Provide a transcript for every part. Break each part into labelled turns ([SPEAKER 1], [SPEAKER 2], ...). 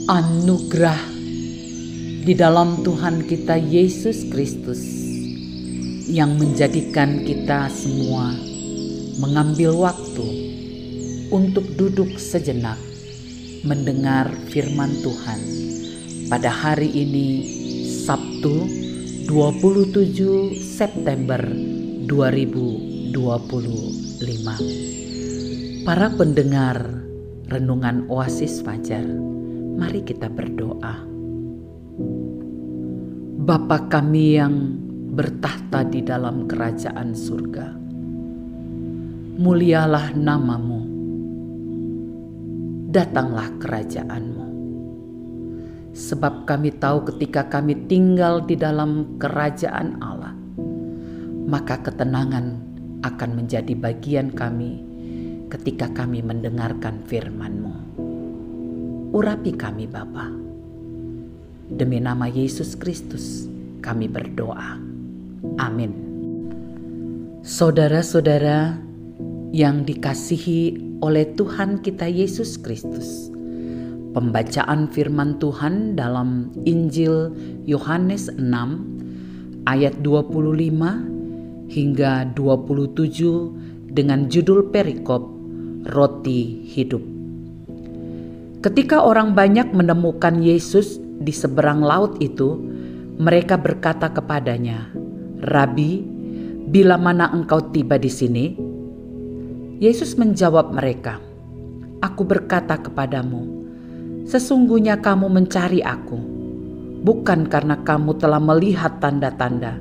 [SPEAKER 1] Anugerah di dalam Tuhan kita Yesus Kristus yang menjadikan kita semua mengambil waktu untuk duduk sejenak mendengar firman Tuhan pada hari ini, Sabtu 27 September 2025. Para pendengar Renungan Oasis Fajar, mari kita berdoa. Bapa kami yang bertahta di dalam kerajaan surga, mulialah namamu, datanglah kerajaanmu. Sebab kami tahu ketika kami tinggal di dalam kerajaan Allah, maka ketenangan akan menjadi bagian kami ketika kami mendengarkan firman-Mu. Urapi kami Bapa. Demi nama Yesus Kristus kami berdoa. Amin. Saudara-saudara yang dikasihi oleh Tuhan kita Yesus Kristus, pembacaan firman Tuhan dalam Injil Yohanes 6 ayat 25 hingga 27 dengan judul perikop Roti Hidup. Ketika orang banyak menemukan Yesus di seberang laut itu, mereka berkata kepadanya, "Rabi, bila mana engkau tiba di sini?" Yesus menjawab mereka, "Aku berkata kepadamu, sesungguhnya kamu mencari Aku, bukan karena kamu telah melihat tanda-tanda,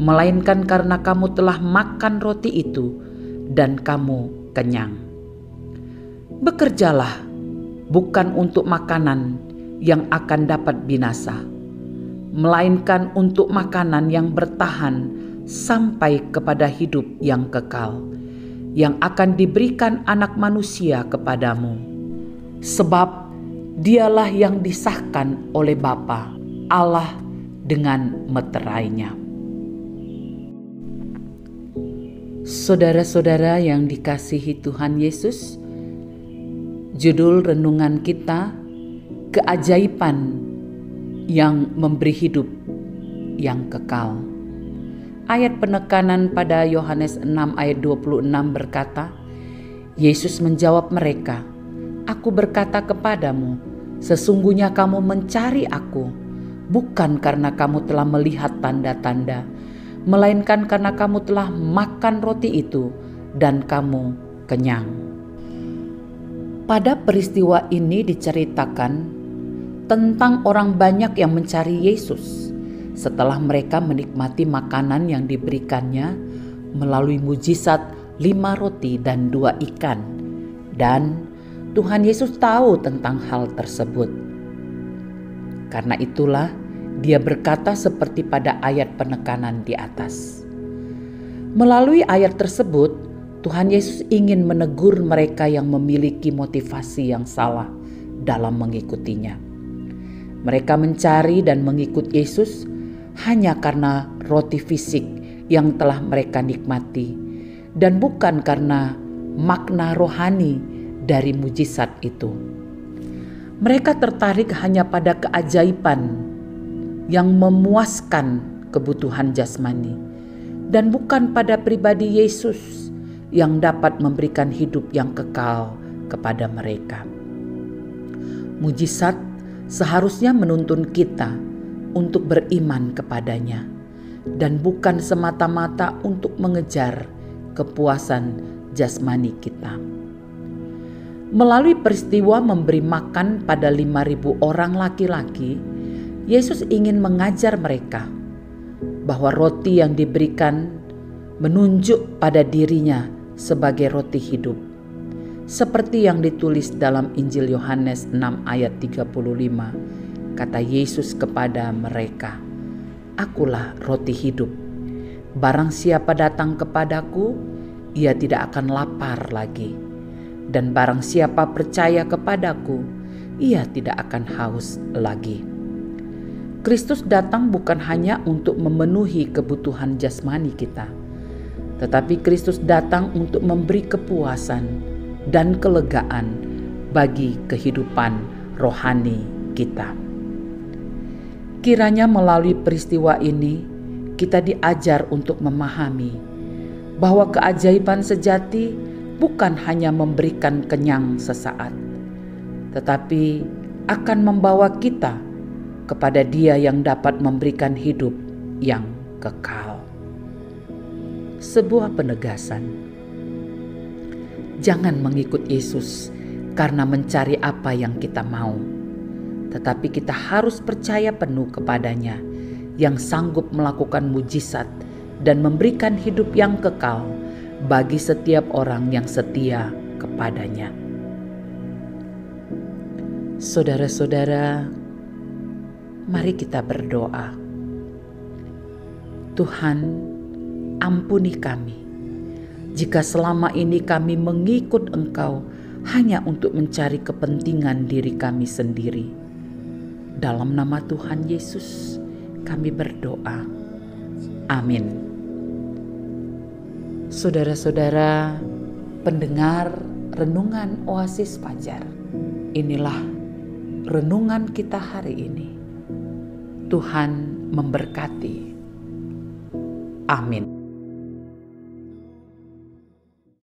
[SPEAKER 1] melainkan karena kamu telah makan roti itu dan kamu kenyang. Bekerjalah, bukan untuk makanan yang akan dapat binasa, melainkan untuk makanan yang bertahan sampai kepada hidup yang kekal, yang akan diberikan Anak Manusia kepadamu. Sebab Dialah yang disahkan oleh Bapa Allah dengan meterainya." Saudara-saudara yang dikasihi Tuhan Yesus, judul renungan kita, keajaiban yang memberi hidup yang kekal. Ayat penekanan pada Yohanes 6 ayat 26 berkata, Yesus menjawab mereka, "Aku berkata kepadamu, sesungguhnya kamu mencari Aku, bukan karena kamu telah melihat tanda-tanda, melainkan karena kamu telah makan roti itu dan kamu kenyang." Pada peristiwa ini diceritakan tentang orang banyak yang mencari Yesus setelah mereka menikmati makanan yang diberikannya melalui mujizat 5 roti dan 2 ikan. Dan Tuhan Yesus tahu tentang hal tersebut. Karena itulah Dia berkata seperti pada ayat penekanan di atas. Melalui ayat tersebut, Tuhan Yesus ingin menegur mereka yang memiliki motivasi yang salah dalam mengikutinya. Mereka mencari dan mengikut Yesus hanya karena roti fisik yang telah mereka nikmati, dan bukan karena makna rohani dari mujizat itu. Mereka tertarik hanya pada keajaiban yang memuaskan kebutuhan jasmani, dan bukan pada pribadi Yesus yang dapat memberikan hidup yang kekal kepada mereka. Mujizat seharusnya menuntun kita untuk beriman kepadanya, dan bukan semata-mata untuk mengejar kepuasan jasmani kita. Melalui peristiwa memberi makan pada 5.000 orang laki-laki, Yesus ingin mengajar mereka bahwa roti yang diberikan menunjuk pada dirinya sebagai roti hidup. Seperti yang ditulis dalam Injil Yohanes 6 ayat 35, kata Yesus kepada mereka, "Akulah roti hidup. Barang siapa datang kepadaku, ia tidak akan lapar lagi. Dan barang siapa percaya kepadaku, ia tidak akan haus lagi." Kristus datang bukan hanya untuk memenuhi kebutuhan jasmani kita, tetapi Kristus datang untuk memberi kepuasan dan kelegaan bagi kehidupan rohani kita. Kiranya melalui peristiwa ini kita diajar untuk memahami bahwa keajaiban sejati bukan hanya memberikan kenyang sesaat, tetapi akan membawa kita kepada Dia yang dapat memberikan hidup yang kekal. Sebuah penegasan. Jangan mengikut Yesus karena mencari apa yang kita mau, tetapi kita harus percaya penuh kepadanya yang sanggup melakukan mujizat dan memberikan hidup yang kekal bagi setiap orang yang setia kepadanya. Saudara-saudara, mari kita berdoa. Tuhan, ampuni kami jika selama ini kami mengikut Engkau hanya untuk mencari kepentingan diri kami sendiri. Dalam nama Tuhan Yesus kami berdoa. Amin. Saudara-saudara pendengar renungan Oasis Fajar, inilah renungan kita hari ini. Tuhan memberkati. Amin.